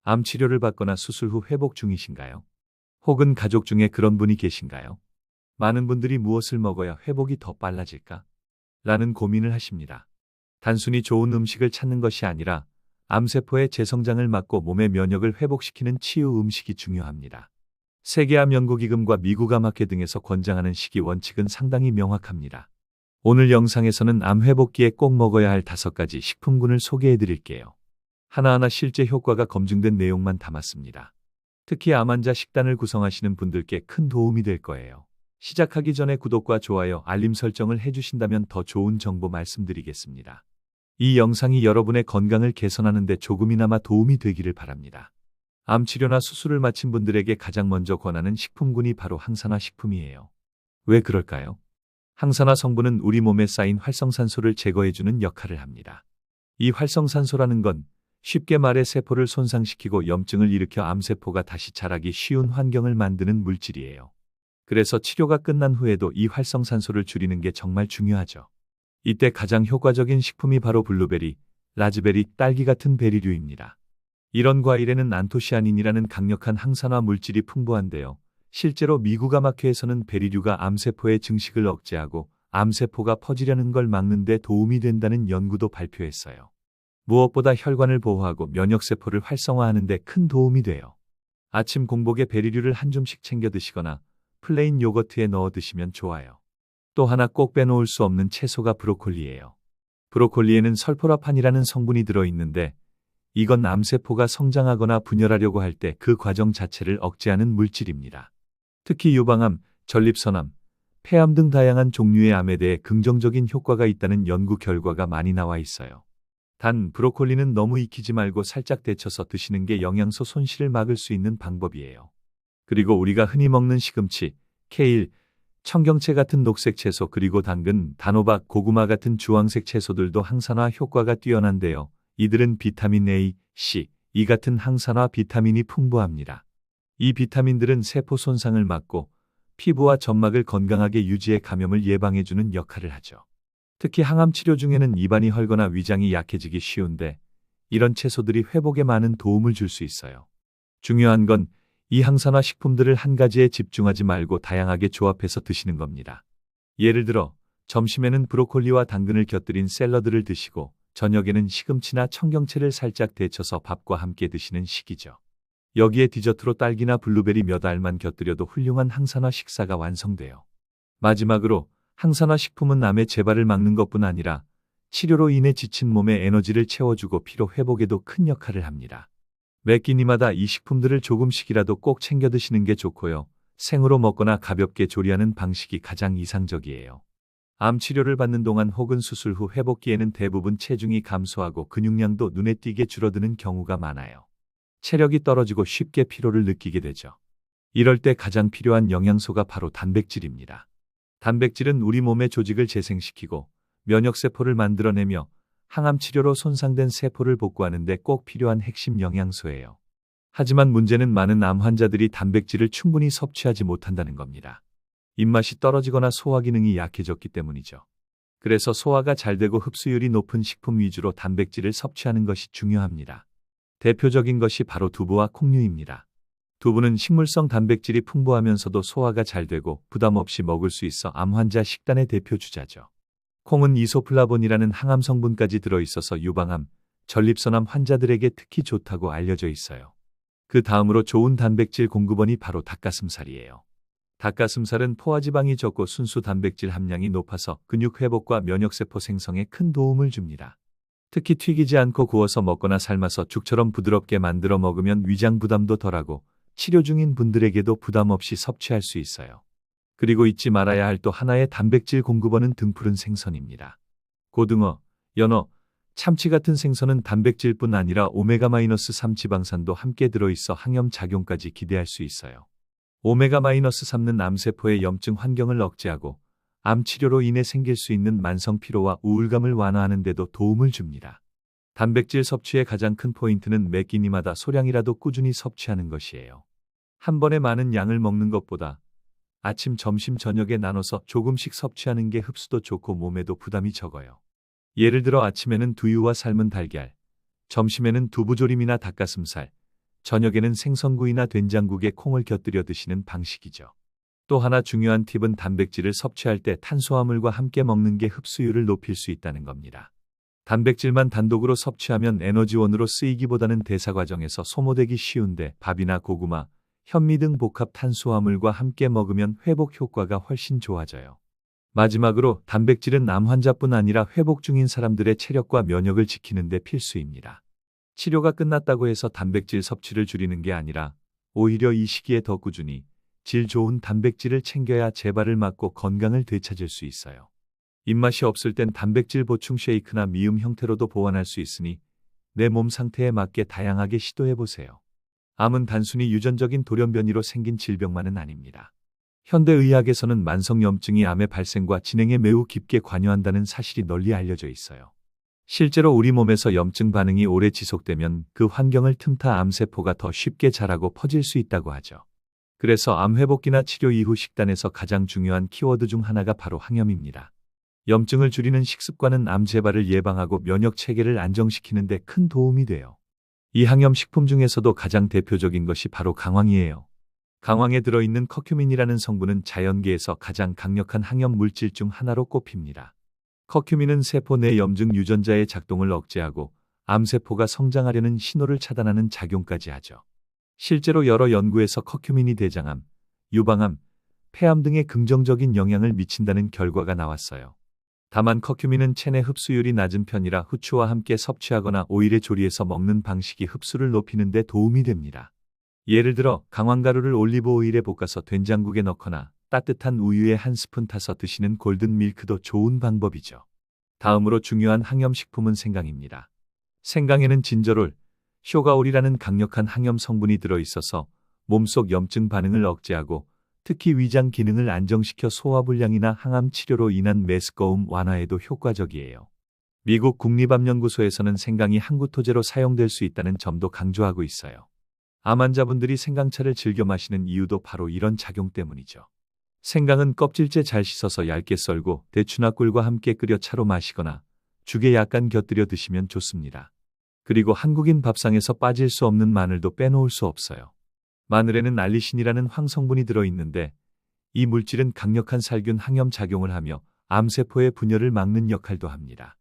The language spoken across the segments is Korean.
암 치료를 받거나 수술 후 회복 중이신가요? 혹은 가족 중에 그런 분이 계신가요? 많은 분들이 무엇을 먹어야 회복이 더 빨라질까? 라는 고민을 하십니다. 단순히 좋은 음식을 찾는 것이 아니라 암세포의 재성장을 막고 몸의 면역을 회복시키는 치유 음식이 중요합니다. 세계암연구기금과 미국 암학회 등에서 권장하는 식이 원칙은 상당히 명확합니다. 오늘 영상에서는 암 회복기에 꼭 먹어야 할 5가지 식품군을 소개해 드릴게요. 하나하나 실제 효과가 검증된 내용만 담았습니다. 특히 암 환자 식단을 구성하시는 분들께 큰 도움이 될 거예요. 시작하기 전에 구독과 좋아요, 알림 설정을 해주신다면 더 좋은 정보 말씀드리겠습니다. 이 영상이 여러분의 건강을 개선하는 데 조금이나마 도움이 되기를 바랍니다. 암 치료나 수술을 마친 분들에게 가장 먼저 권하는 식품군이 바로 항산화 식품이에요. 왜 그럴까요? 항산화 성분은 우리 몸에 쌓인 활성산소를 제거해주는 역할을 합니다. 이 활성산소라는 건 쉽게 말해 세포를 손상시키고 염증을 일으켜 암세포가 다시 자라기 쉬운 환경을 만드는 물질이에요. 그래서 치료가 끝난 후에도 이 활성산소를 줄이는 게 정말 중요하죠. 이때 가장 효과적인 식품이 바로 블루베리, 라즈베리, 딸기 같은 베리류입니다. 이런 과일에는 안토시아닌이라는 강력한 항산화 물질이 풍부한데요. 실제로 미국 암학회에서는 베리류가 암세포의 증식을 억제하고 암세포가 퍼지려는 걸 막는 데 도움이 된다는 연구도 발표했어요. 무엇보다 혈관을 보호하고 면역세포를 활성화하는 데 큰 도움이 돼요. 아침 공복에 베리류를 한 줌씩 챙겨 드시거나 플레인 요거트에 넣어 드시면 좋아요. 또 하나 꼭 빼놓을 수 없는 채소가 브로콜리예요. 브로콜리에는 설포라판이라는 성분이 들어있는데 이건 암세포가 성장하거나 분열하려고 할 때 그 과정 자체를 억제하는 물질입니다. 특히 유방암, 전립선암, 폐암 등 다양한 종류의 암에 대해 긍정적인 효과가 있다는 연구 결과가 많이 나와 있어요. 단 브로콜리는 너무 익히지 말고 살짝 데쳐서 드시는 게 영양소 손실을 막을 수 있는 방법이에요. 그리고 우리가 흔히 먹는 시금치, 케일, 청경채 같은 녹색 채소 그리고 당근, 단호박, 고구마 같은 주황색 채소들도 항산화 효과가 뛰어난데요. 이들은 비타민 A, C, E 같은 항산화 비타민이 풍부합니다. 이 비타민들은 세포 손상을 막고 피부와 점막을 건강하게 유지해 감염을 예방해주는 역할을 하죠. 특히 항암 치료 중에는 입안이 헐거나 위장이 약해지기 쉬운데 이런 채소들이 회복에 많은 도움을 줄 수 있어요. 중요한 건 이 항산화 식품들을 한 가지에 집중하지 말고 다양하게 조합해서 드시는 겁니다. 예를 들어 점심에는 브로콜리와 당근을 곁들인 샐러드를 드시고 저녁에는 시금치나 청경채를 살짝 데쳐서 밥과 함께 드시는 식이죠. 여기에 디저트로 딸기나 블루베리 몇 알만 곁들여도 훌륭한 항산화 식사가 완성돼요. 마지막으로 항산화 식품은 암의 재발을 막는 것뿐 아니라 치료로 인해 지친 몸에 에너지를 채워주고 피로 회복에도 큰 역할을 합니다. 매 끼니마다 이 식품들을 조금씩이라도 꼭 챙겨 드시는 게 좋고요. 생으로 먹거나 가볍게 조리하는 방식이 가장 이상적이에요. 암 치료를 받는 동안 혹은 수술 후 회복기에는 대부분 체중이 감소하고 근육량도 눈에 띄게 줄어드는 경우가 많아요. 체력이 떨어지고 쉽게 피로를 느끼게 되죠. 이럴 때 가장 필요한 영양소가 바로 단백질입니다. 단백질은 우리 몸의 조직을 재생시키고 면역세포를 만들어내며 항암 치료로 손상된 세포를 복구하는 데 꼭 필요한 핵심 영양소예요. 하지만 문제는 많은 암 환자들이 단백질을 충분히 섭취하지 못한다는 겁니다. 입맛이 떨어지거나 소화 기능이 약해졌기 때문이죠. 그래서 소화가 잘 되고 흡수율이 높은 식품 위주로 단백질을 섭취하는 것이 중요합니다. 대표적인 것이 바로 두부와 콩류입니다. 두부는 식물성 단백질이 풍부하면서도 소화가 잘 되고 부담 없이 먹을 수 있어 암 환자 식단의 대표 주자죠. 콩은 이소플라본이라는 항암 성분까지 들어있어서 유방암, 전립선암 환자들에게 특히 좋다고 알려져 있어요. 그 다음으로 좋은 단백질 공급원이 바로 닭가슴살이에요. 닭가슴살은 포화지방이 적고 순수 단백질 함량이 높아서 근육 회복과 면역세포 생성에 큰 도움을 줍니다. 특히 튀기지 않고 구워서 먹거나 삶아서 죽처럼 부드럽게 만들어 먹으면 위장 부담도 덜하고 치료 중인 분들에게도 부담 없이 섭취할 수 있어요. 그리고 잊지 말아야 할 또 하나의 단백질 공급원은 등푸른 생선입니다. 고등어, 연어, 참치 같은 생선은 단백질뿐 아니라 오메가-3 지방산도 함께 들어있어 항염 작용까지 기대할 수 있어요. 오메가-3는 암세포의 염증 환경을 억제하고 암 치료로 인해 생길 수 있는 만성 피로와 우울감을 완화하는 데도 도움을 줍니다. 단백질 섭취의 가장 큰 포인트는 매 끼니마다 소량이라도 꾸준히 섭취하는 것이에요. 한 번에 많은 양을 먹는 것보다 아침, 점심, 저녁에 나눠서 조금씩 섭취하는 게 흡수도 좋고 몸에도 부담이 적어요. 예를 들어 아침에는 두유와 삶은 달걀, 점심에는 두부조림이나 닭가슴살, 저녁에는 생선구이나 된장국에 콩을 곁들여 드시는 방식이죠. 또 하나 중요한 팁은 단백질을 섭취할 때 탄수화물과 함께 먹는 게 흡수율을 높일 수 있다는 겁니다. 단백질만 단독으로 섭취하면 에너지원으로 쓰이기보다는 대사 과정에서 소모되기 쉬운데 밥이나 고구마, 현미 등 복합 탄수화물과 함께 먹으면 회복 효과가 훨씬 좋아져요. 마지막으로 단백질은 암 환자뿐 아니라 회복 중인 사람들의 체력과 면역을 지키는 데 필수입니다. 치료가 끝났다고 해서 단백질 섭취를 줄이는 게 아니라 오히려 이 시기에 더 꾸준히 질 좋은 단백질을 챙겨야 재발을 막고 건강을 되찾을 수 있어요. 입맛이 없을 땐 단백질 보충 쉐이크나 미음 형태로도 보완할 수 있으니 내 몸 상태에 맞게 다양하게 시도해 보세요. 암은 단순히 유전적인 돌연변이로 생긴 질병만은 아닙니다. 현대의학에서는 만성염증이 암의 발생과 진행에 매우 깊게 관여한다는 사실이 널리 알려져 있어요. 실제로 우리 몸에서 염증 반응이 오래 지속되면 그 환경을 틈타 암세포가 더 쉽게 자라고 퍼질 수 있다고 하죠. 그래서 암 회복기나 치료 이후 식단에서 가장 중요한 키워드 중 하나가 바로 항염입니다. 염증을 줄이는 식습관은 암 재발을 예방하고 면역 체계를 안정시키는 데 큰 도움이 돼요. 이 항염 식품 중에서도 가장 대표적인 것이 바로 강황이에요. 강황에 들어있는 커큐민이라는 성분은 자연계에서 가장 강력한 항염 물질 중 하나로 꼽힙니다. 커큐민은 세포 내 염증 유전자의 작동을 억제하고 암세포가 성장하려는 신호를 차단하는 작용까지 하죠. 실제로 여러 연구에서 커큐민이 대장암, 유방암, 폐암 등에 긍정적인 영향을 미친다는 결과가 나왔어요. 다만 커큐민은 체내 흡수율이 낮은 편이라 후추와 함께 섭취하거나 오일에 조리해서 먹는 방식이 흡수를 높이는 데 도움이 됩니다. 예를 들어 강황가루를 올리브 오일에 볶아서 된장국에 넣거나 따뜻한 우유에 한 스푼 타서 드시는 골든 밀크도 좋은 방법이죠. 다음으로 중요한 항염식품은 생강입니다. 생강에는 진저롤, 쇼가올이라는 강력한 항염 성분이 들어있어서 몸속 염증 반응을 억제하고 특히 위장 기능을 안정시켜 소화불량이나 항암 치료로 인한 메스꺼움 완화에도 효과적이에요. 미국 국립암연구소에서는 생강이 항구토제로 사용될 수 있다는 점도 강조하고 있어요. 암 환자분들이 생강차를 즐겨 마시는 이유도 바로 이런 작용 때문이죠. 생강은 껍질째 잘 씻어서 얇게 썰고 대추나 꿀과 함께 끓여 차로 마시거나 죽에 약간 곁들여 드시면 좋습니다. 그리고 한국인 밥상에서 빠질 수 없는 마늘도 빼놓을 수 없어요. 마늘에는 알리신이라는 황성분이 들어있는데 이 물질은 강력한 살균 항염 작용을 하며 암세포의 분열을 막는 역할도 합니다.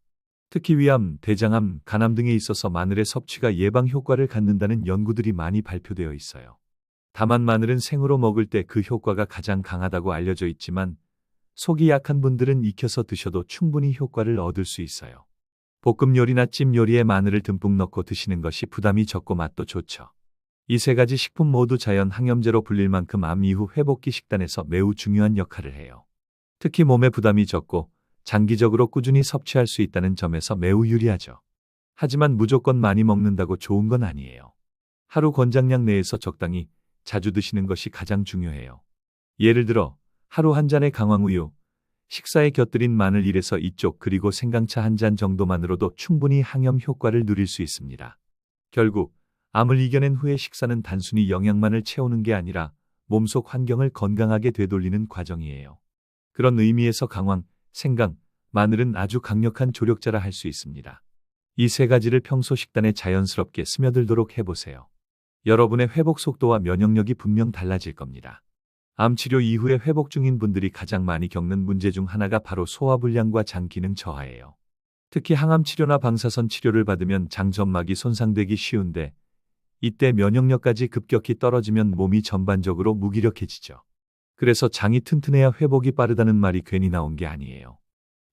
특히 위암, 대장암, 간암 등에 있어서 마늘의 섭취가 예방 효과를 갖는다는 연구들이 많이 발표되어 있어요. 다만 마늘은 생으로 먹을 때 그 효과가 가장 강하다고 알려져 있지만 속이 약한 분들은 익혀서 드셔도 충분히 효과를 얻을 수 있어요. 볶음 요리나 찜 요리에 마늘을 듬뿍 넣고 드시는 것이 부담이 적고 맛도 좋죠. 이 세 가지 식품 모두 자연 항염제로 불릴 만큼 암 이후 회복기 식단에서 매우 중요한 역할을 해요. 특히 몸에 부담이 적고 장기적으로 꾸준히 섭취할 수 있다는 점에서 매우 유리하죠. 하지만 무조건 많이 먹는다고 좋은 건 아니에요. 하루 권장량 내에서 적당히 자주 드시는 것이 가장 중요해요. 예를 들어 하루 한 잔의 강황우유, 식사에 곁들인 마늘 1에서 2쪽 그리고 생강차 한 잔 정도만으로도 충분히 항염 효과를 누릴 수 있습니다. 결국 암을 이겨낸 후의 식사는 단순히 영양만을 채우는 게 아니라 몸속 환경을 건강하게 되돌리는 과정이에요. 그런 의미에서 강황, 생강, 마늘은 아주 강력한 조력자라 할 수 있습니다. 이 세 가지를 평소 식단에 자연스럽게 스며들도록 해보세요. 여러분의 회복 속도와 면역력이 분명 달라질 겁니다. 암 치료 이후에 회복 중인 분들이 가장 많이 겪는 문제 중 하나가 바로 소화불량과 장 기능 저하예요. 특히 항암 치료나 방사선 치료를 받으면 장 점막이 손상되기 쉬운데 이때 면역력까지 급격히 떨어지면 몸이 전반적으로 무기력해지죠. 그래서 장이 튼튼해야 회복이 빠르다는 말이 괜히 나온 게 아니에요.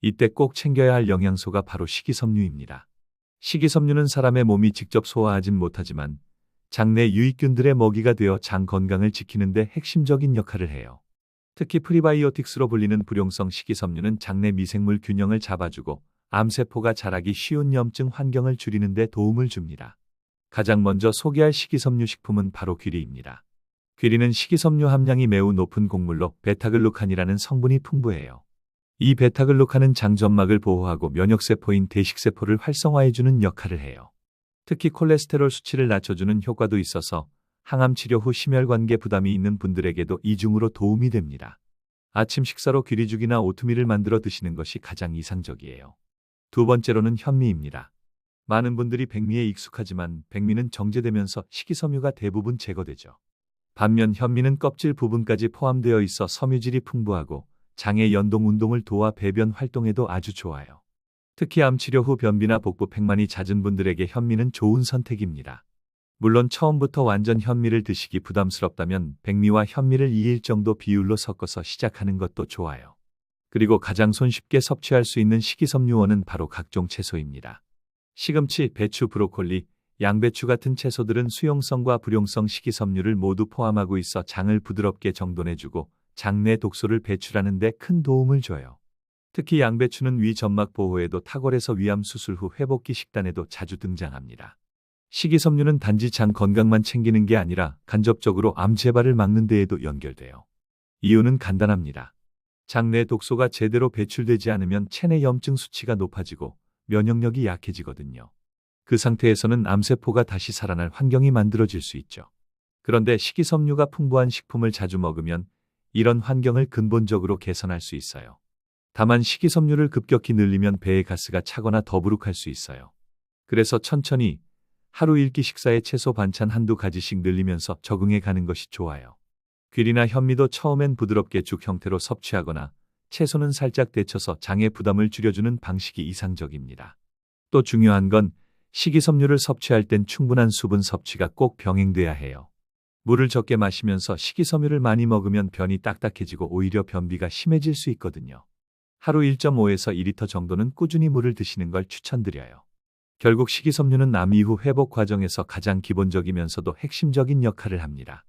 이때 꼭 챙겨야 할 영양소가 바로 식이섬유입니다. 식이섬유는 사람의 몸이 직접 소화하진 못하지만 장내 유익균들의 먹이가 되어 장 건강을 지키는 데 핵심적인 역할을 해요. 특히 프리바이오틱스로 불리는 불용성 식이섬유는 장내 미생물 균형을 잡아주고 암세포가 자라기 쉬운 염증 환경을 줄이는 데 도움을 줍니다. 가장 먼저 소개할 식이섬유 식품은 바로 귀리입니다. 귀리는 식이섬유 함량이 매우 높은 곡물로 베타글루칸이라는 성분이 풍부해요. 이 베타글루칸은 장 점막을 보호하고 면역세포인 대식세포를 활성화해주는 역할을 해요. 특히 콜레스테롤 수치를 낮춰주는 효과도 있어서 항암 치료 후 심혈관계 부담이 있는 분들에게도 이중으로 도움이 됩니다. 아침 식사로 귀리죽이나 오트밀을 만들어 드시는 것이 가장 이상적이에요. 두 번째로는 현미입니다. 많은 분들이 백미에 익숙하지만 백미는 정제되면서 식이섬유가 대부분 제거되죠. 반면 현미는 껍질 부분까지 포함되어 있어 섬유질이 풍부하고 장의 연동 운동을 도와 배변 활동에도 아주 좋아요. 특히 암 치료 후 변비나 복부 팽만이 잦은 분들에게 현미는 좋은 선택입니다. 물론 처음부터 완전 현미를 드시기 부담스럽다면 백미와 현미를 2일 정도 비율로 섞어서 시작하는 것도 좋아요. 그리고 가장 손쉽게 섭취할 수 있는 식이섬유원은 바로 각종 채소입니다. 시금치, 배추, 브로콜리, 양배추 같은 채소들은 수용성과 불용성 식이섬유를 모두 포함하고 있어 장을 부드럽게 정돈해주고 장내 독소를 배출하는 데 큰 도움을 줘요. 특히 양배추는 위 점막 보호에도 탁월해서 위암 수술 후 회복기 식단에도 자주 등장합니다. 식이섬유는 단지 장 건강만 챙기는 게 아니라 간접적으로 암 재발을 막는 데에도 연결돼요. 이유는 간단합니다. 장내 독소가 제대로 배출되지 않으면 체내 염증 수치가 높아지고 면역력이 약해지거든요. 그 상태에서는 암세포가 다시 살아날 환경이 만들어질 수 있죠. 그런데 식이섬유가 풍부한 식품을 자주 먹으면 이런 환경을 근본적으로 개선할 수 있어요. 다만 식이섬유를 급격히 늘리면 배의 가스가 차거나 더부룩할 수 있어요. 그래서 천천히 하루 1끼 식사에 채소 반찬 한두 가지씩 늘리면서 적응해 가는 것이 좋아요. 귤이나 현미도 처음엔 부드럽게 죽 형태로 섭취하거나 채소는 살짝 데쳐서 장의 부담을 줄여주는 방식이 이상적입니다. 또 중요한 건 식이섬유를 섭취할 땐 충분한 수분 섭취가 꼭 병행돼야 해요. 물을 적게 마시면서 식이섬유를 많이 먹으면 변이 딱딱해지고 오히려 변비가 심해질 수 있거든요. 하루 1.5에서 2리터 정도는 꾸준히 물을 드시는 걸 추천드려요. 결국 식이섬유는 암 이후 회복 과정에서 가장 기본적이면서도 핵심적인 역할을 합니다.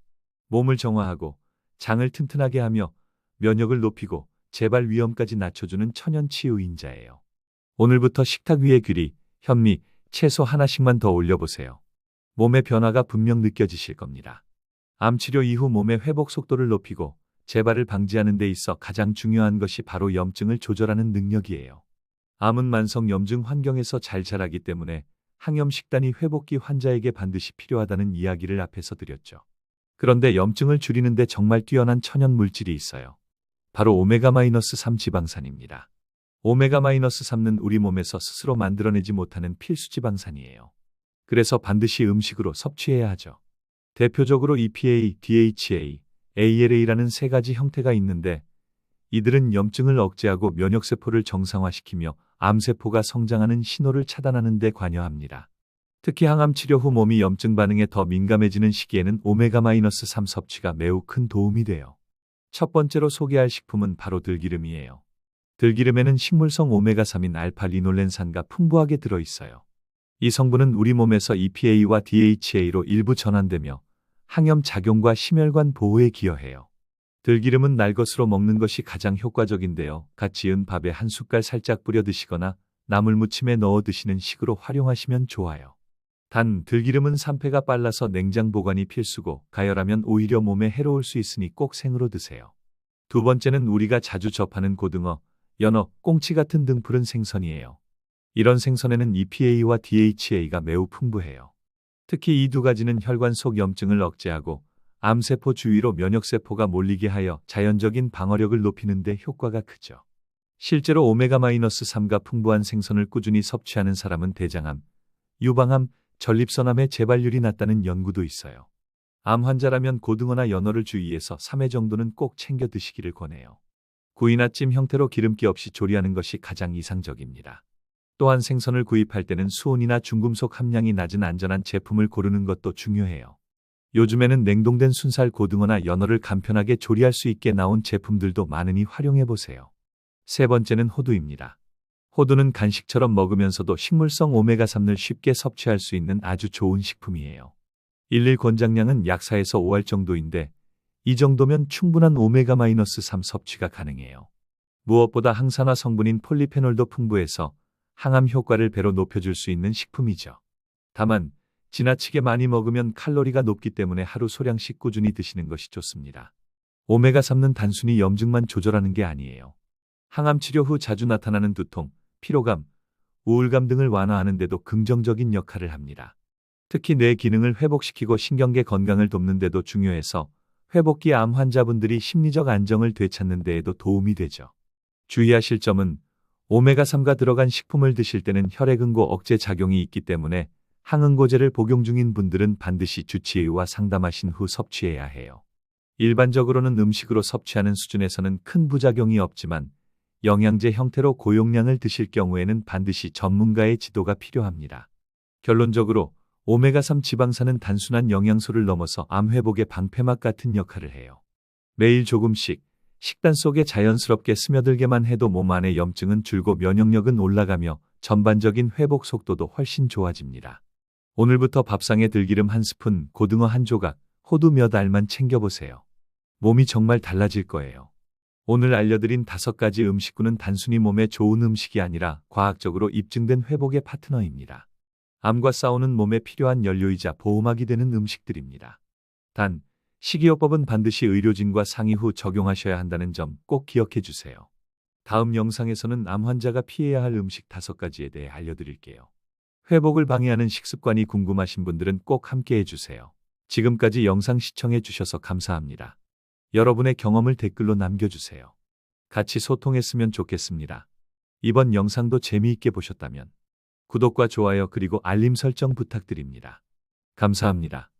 몸을 정화하고 장을 튼튼하게 하며 면역을 높이고 재발 위험까지 낮춰주는 천연 치유인자예요. 오늘부터 식탁 위에 귤이, 현미, 채소 하나씩만 더 올려보세요. 몸의 변화가 분명 느껴지실 겁니다. 암 치료 이후 몸의 회복 속도를 높이고 재발을 방지하는 데 있어 가장 중요한 것이 바로 염증을 조절하는 능력이에요. 암은 만성 염증 환경에서 잘 자라기 때문에 항염 식단이 회복기 환자에게 반드시 필요하다는 이야기를 앞에서 드렸죠. 그런데 염증을 줄이는 데 정말 뛰어난 천연 물질이 있어요. 바로 오메가-3 지방산입니다. 오메가-3는 우리 몸에서 스스로 만들어내지 못하는 필수 지방산이에요. 그래서 반드시 음식으로 섭취해야 하죠. 대표적으로 EPA, DHA, ALA라는 세 가지 형태가 있는데 이들은 염증을 억제하고 면역세포를 정상화시키며 암세포가 성장하는 신호를 차단하는 데 관여합니다. 특히 항암 치료 후 몸이 염증 반응에 더 민감해지는 시기에는 오메가-3 섭취가 매우 큰 도움이 돼요. 첫 번째로 소개할 식품은 바로 들기름이에요. 들기름에는 식물성 오메가3인 알파-리놀렌산가 풍부하게 들어있어요. 이 성분은 우리 몸에서 EPA와 DHA로 일부 전환되며 항염 작용과 심혈관 보호에 기여해요. 들기름은 날것으로 먹는 것이 가장 효과적인데요. 갓 지은 밥에 한 숟갈 살짝 뿌려 드시거나 나물 무침에 넣어 드시는 식으로 활용하시면 좋아요. 단, 들기름은 산패가 빨라서 냉장 보관이 필수고 가열하면 오히려 몸에 해로울 수 있으니 꼭 생으로 드세요. 두 번째는 우리가 자주 접하는 고등어, 연어, 꽁치 같은 등푸른 생선이에요. 이런 생선에는 EPA와 DHA가 매우 풍부해요. 특히 이 두 가지는 혈관 속 염증을 억제하고 암세포 주위로 면역세포가 몰리게 하여 자연적인 방어력을 높이는 데 효과가 크죠. 실제로 오메가-3가 풍부한 생선을 꾸준히 섭취하는 사람은 대장암, 유방암, 전립선암의 재발률이 낮다는 연구도 있어요. 암 환자라면 고등어나 연어를 주 2에서 3회 정도는 꼭 챙겨 드시기를 권해요. 구이나 찜 형태로 기름기 없이 조리하는 것이 가장 이상적입니다. 또한 생선을 구입할 때는 수온이나 중금속 함량이 낮은 안전한 제품을 고르는 것도 중요해요. 요즘에는 냉동된 순살 고등어나 연어를 간편하게 조리할 수 있게 나온 제품들도 많으니 활용해보세요. 세 번째는 호두입니다. 호두는 간식처럼 먹으면서도 식물성 오메가3를 쉽게 섭취할 수 있는 아주 좋은 식품이에요. 일일 권장량은 약 4에서 5알 정도인데 이 정도면 충분한 오메가-3 섭취가 가능해요. 무엇보다 항산화 성분인 폴리페놀도 풍부해서 항암 효과를 배로 높여줄 수 있는 식품이죠. 다만 지나치게 많이 먹으면 칼로리가 높기 때문에 하루 소량씩 꾸준히 드시는 것이 좋습니다. 오메가3는 단순히 염증만 조절하는 게 아니에요. 항암 치료 후 자주 나타나는 두통, 피로감, 우울감 등을 완화하는 데도 긍정적인 역할을 합니다. 특히 뇌 기능을 회복시키고 신경계 건강을 돕는 데도 중요해서 회복기 암 환자분들이 심리적 안정을 되찾는 데에도 도움이 되죠. 주의하실 점은 오메가3가 들어간 식품을 드실 때는 혈액응고 억제 작용이 있기 때문에 항응고제를 복용 중인 분들은 반드시 주치의와 상담하신 후 섭취해야 해요. 일반적으로는 음식으로 섭취하는 수준에서는 큰 부작용이 없지만 영양제 형태로 고용량을 드실 경우에는 반드시 전문가의 지도가 필요합니다. 결론적으로 오메가3 지방산은 단순한 영양소를 넘어서 암 회복의 방패막 같은 역할을 해요. 매일 조금씩 식단 속에 자연스럽게 스며들게만 해도 몸 안의 염증은 줄고 면역력은 올라가며 전반적인 회복 속도도 훨씬 좋아집니다. 오늘부터 밥상에 들기름 한 스푼, 고등어 한 조각, 호두 몇 알만 챙겨보세요. 몸이 정말 달라질 거예요. 오늘 알려드린 5가지 음식군은 단순히 몸에 좋은 음식이 아니라 과학적으로 입증된 회복의 파트너입니다. 암과 싸우는 몸에 필요한 연료이자 보호막이 되는 음식들입니다. 단, 식이요법은 반드시 의료진과 상의 후 적용하셔야 한다는 점 꼭 기억해 주세요. 다음 영상에서는 암 환자가 피해야 할 음식 5가지에 대해 알려드릴게요. 회복을 방해하는 식습관이 궁금하신 분들은 꼭 함께 해주세요. 지금까지 영상 시청해 주셔서 감사합니다. 여러분의 경험을 댓글로 남겨주세요. 같이 소통했으면 좋겠습니다. 이번 영상도 재미있게 보셨다면 구독과 좋아요 그리고 알림 설정 부탁드립니다. 감사합니다.